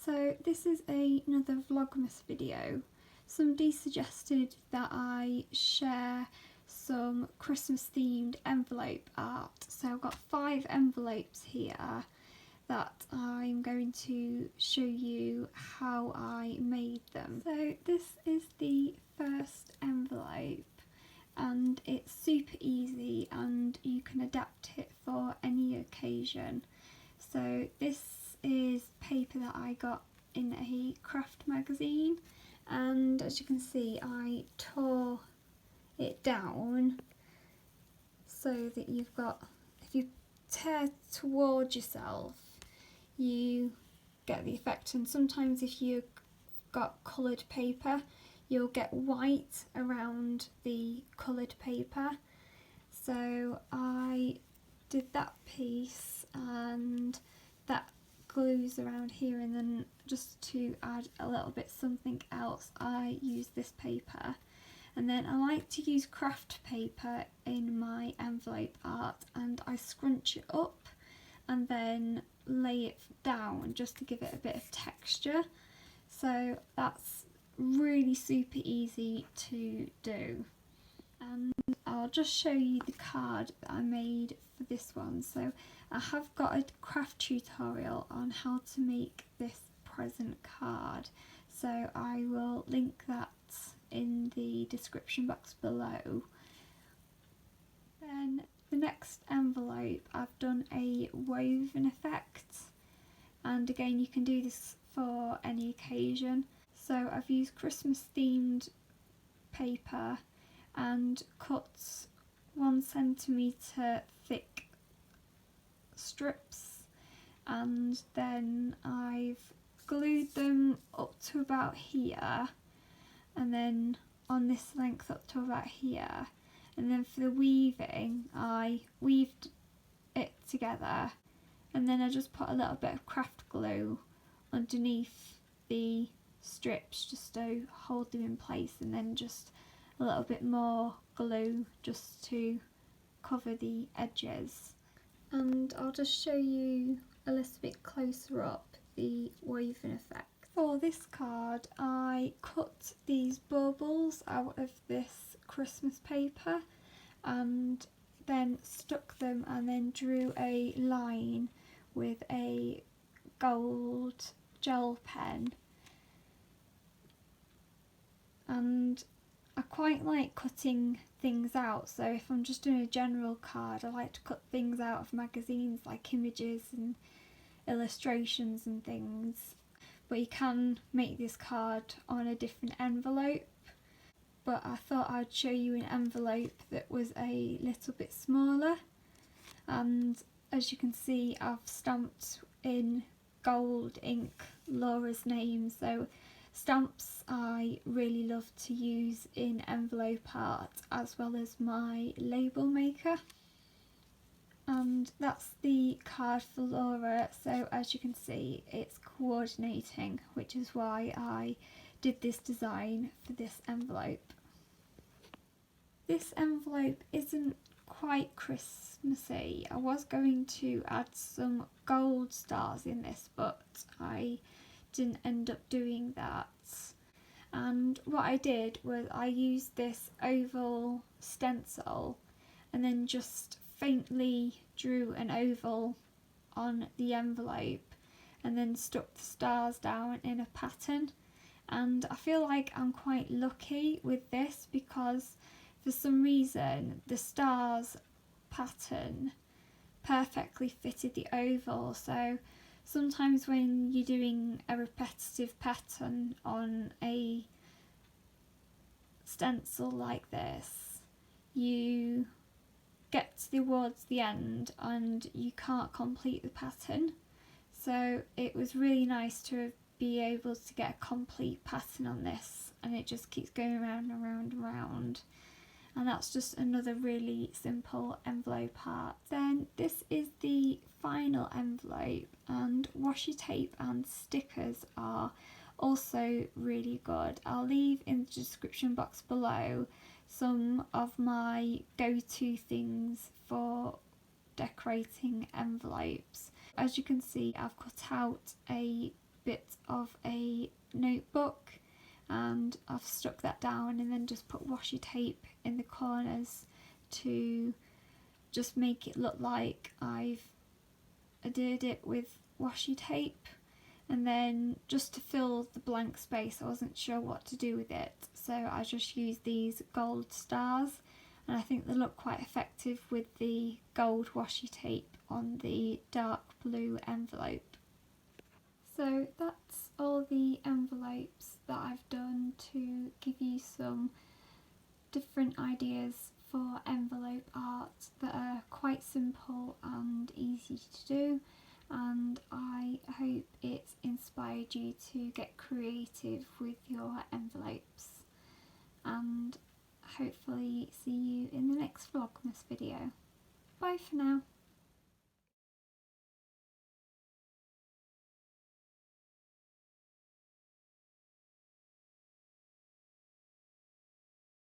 So this is another Vlogmas video. Somebody suggested that I share some Christmas themed envelope art. So I've got 5 envelopes here that I'm going to show you how I made them. So this is the first envelope and it's super easy and you can adapt it for any occasion. So this is paper that I got in a Kraft magazine, and as you can see I tore it down so that you've got, if you tear towards yourself you get the effect, and sometimes if you've got coloured paper you'll get white around the coloured paper. So I did that piece and that glues around here, and then just to add a little bit something else I use this paper. And then I like to use Kraft paper in my envelope art, and I scrunch it up and then lay it down just to give it a bit of texture. So that's really super easy to do. And I'll just show you the card that I made for this one. So I have got a craft tutorial on how to make this present card, so I will link that in the description box below. Then the next envelope I've done a woven effect, and again you can do this for any occasion. So I've used Christmas themed paper and cut 1 centimetre thick strips, and then I've glued them up to about here, and then on this length up to about here, and then for the weaving I weaved it together, and then I just put a little bit of craft glue underneath the strips just to hold them in place, and then just a little bit more glue just to cover the edges. And I'll just show you a little bit closer up the woven effect. For this card I cut these baubles out of this Christmas paper and then stuck them, and then drew a line with a gold gel pen. And I quite like cutting things out, so if I'm just doing a general card I like to cut things out of magazines, like images and illustrations and things. But you can make this card on a different envelope, but I thought I'd show you an envelope that was a little bit smaller. And as you can see I've stamped in gold ink Laura's name, so stamps I really love to use in envelope art as well as my label maker. And that's the card for Laura, so as you can see it's coordinating, which is why I did this design for this envelope. This envelope isn't quite Christmassy. I was going to add some gold stars in this, but I didn't end up doing that. And what I did was I used this oval stencil and then just faintly drew an oval on the envelope and then stuck the stars down in a pattern. And I feel like I'm quite lucky with this because for some reason the stars pattern perfectly fitted the oval. So sometimes when you're doing a repetitive pattern on a stencil like this, you get towards the end and you can't complete the pattern. So it was really nice to be able to get a complete pattern on this, and it just keeps going around and around and around. And that's just another really simple envelope art. Then this is the final envelope, and washi tape and stickers are also really good. I'll leave in the description box below some of my go-to things for decorating envelopes. As you can see I've cut out a bit of a notebook and I've stuck that down and then just put washi tape in the corners to just make it look like I've adhered it with washi tape. And then just to fill the blank space, I wasn't sure what to do with it, so I just used these gold stars, and I think they look quite effective with the gold washi tape on the dark blue envelope. So that's all the envelopes that I've done to give you some different ideas for envelope art that are quite simple and easy to do, and I hope it's inspired you to get creative with your envelopes, and hopefully see you in the next Vlogmas video. Bye for now.